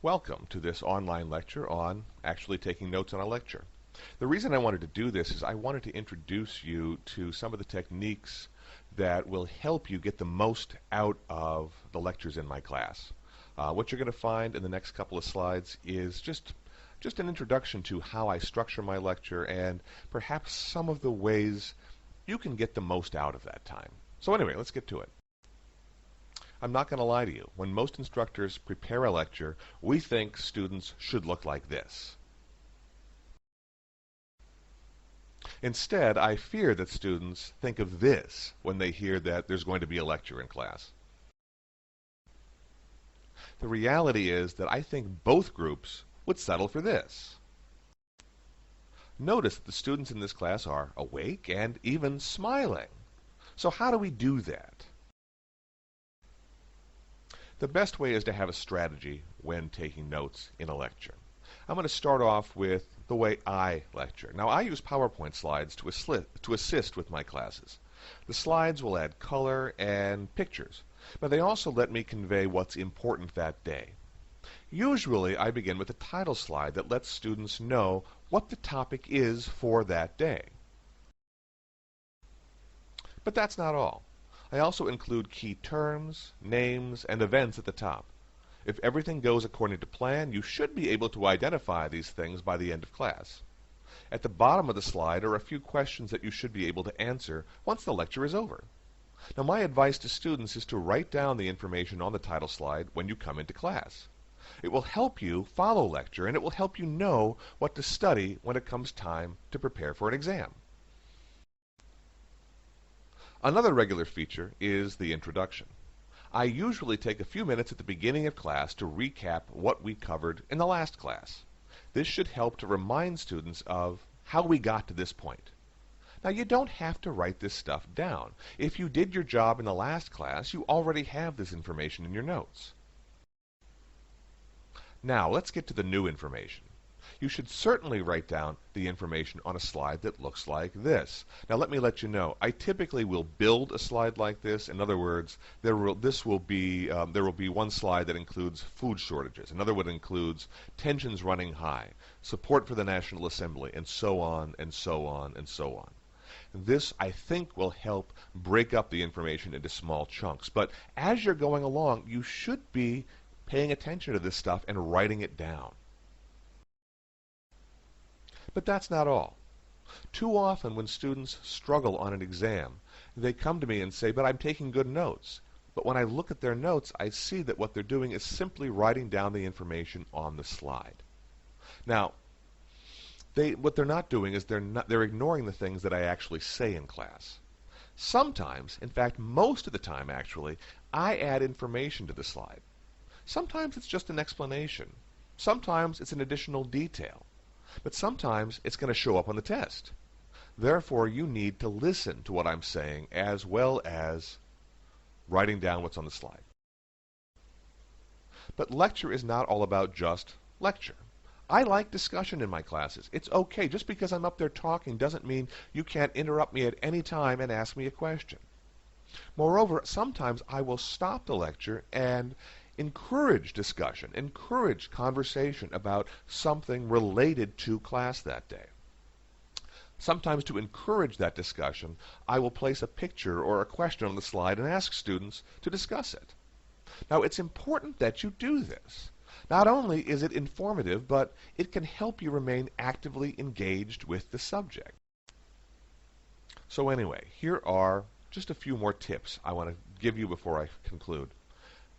Welcome to this online lecture on actually taking notes on a lecture. The reason I wanted to do this is I wanted to introduce you to some of the techniques that will help you get the most out of the lectures in my class. What you're going to find in the next couple of slides is just an introduction to how I structure my lecture and perhaps some of the ways you can get the most out of that time. So anyway, let's get to it. I'm not going to lie to you. When most instructors prepare a lecture, we think students should look like this. Instead, I fear that students think of this when they hear that there's going to be a lecture in class. The reality is that I think both groups would settle for this. Notice that the students in this class are awake and even smiling. So how do we do that? The best way is to have a strategy when taking notes in a lecture. I'm going to start off with the way I lecture. Now, I use PowerPoint slides to assist with my classes. The slides will add color and pictures, but they also let me convey what's important that day. Usually, I begin with a title slide that lets students know what the topic is for that day. But that's not all. I also include key terms, names, and events at the top. If everything goes according to plan, you should be able to identify these things by the end of class. At the bottom of the slide are a few questions that you should be able to answer once the lecture is over. Now, my advice to students is to write down the information on the title slide when you come into class. It will help you follow lecture, and it will help you know what to study when it comes time to prepare for an exam. Another regular feature is the introduction. I usually take a few minutes at the beginning of class to recap what we covered in the last class. This should help to remind students of how we got to this point. Now, you don't have to write this stuff down. If you did your job in the last class, you already have this information in your notes. Now, let's get to the new information. You should certainly write down the information on a slide that looks like this. Now, let me let you know, I typically will build a slide like this. In other words, there will be one slide that includes food shortages. Another one includes tensions running high, support for the National Assembly, and so on, and so on, and so on. This, I think, will help break up the information into small chunks. But as you're going along, you should be paying attention to this stuff and writing it down. But that's not all. Too often when students struggle on an exam, they come to me and say, but I'm taking good notes. But when I look at their notes, I see that what they're doing is simply writing down the information on the slide. Now, what they're not doing is they're ignoring the things that I actually say in class. Sometimes, in fact, most of the time actually, I add information to the slide. Sometimes it's just an explanation. Sometimes it's an additional detail. But sometimes it's going to show up on the test. Therefore, you need to listen to what I'm saying as well as writing down what's on the slide. But lecture is not all about just lecture. I like discussion in my classes. It's okay. Just because I'm up there talking doesn't mean you can't interrupt me at any time and ask me a question. Moreover, sometimes I will stop the lecture and encourage discussion, encourage conversation about something related to class that day. Sometimes to encourage that discussion, I will place a picture or a question on the slide and ask students to discuss it. Now, it's important that you do this. Not only is it informative, but it can help you remain actively engaged with the subject. So anyway, here are just a few more tips I want to give you before I conclude.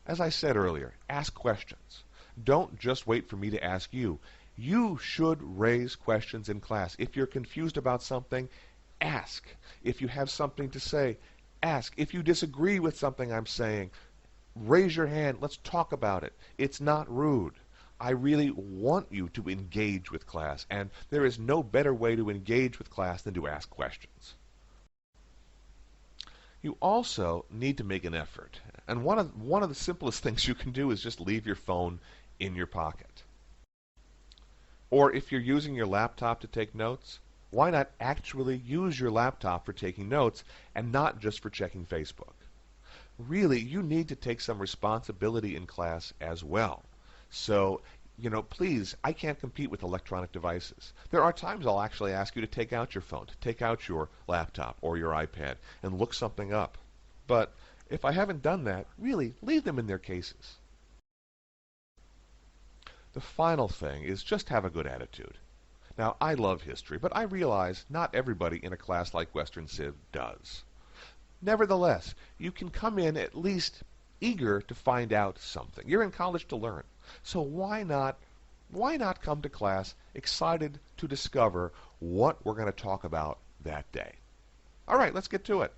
As I said earlier, ask questions. Don't just wait for me to ask you. You should raise questions in class. If you're confused about something, ask. If you have something to say, ask. If you disagree with something I'm saying, raise your hand. Let's talk about it. It's not rude. I really want you to engage with class, and there is no better way to engage with class than to ask questions. You also need to make an effort. And one of the simplest things you can do is just leave your phone in your pocket. Or if you're using your laptop to take notes, why not actually use your laptop for taking notes and not just for checking Facebook? Really, you need to take some responsibility in class as well. So, please, I can't compete with electronic devices. There are times I'll actually ask you to take out your phone, to take out your laptop or your iPad and look something up. But if I haven't done that, really, leave them in their cases. The final thing is just have a good attitude. Now, I love history, but I realize not everybody in a class like Western Civ does. Nevertheless, you can come in at least eager to find out something. You're in college to learn. So why not come to class excited to discover what we're going to talk about that day? All right, let's get to it.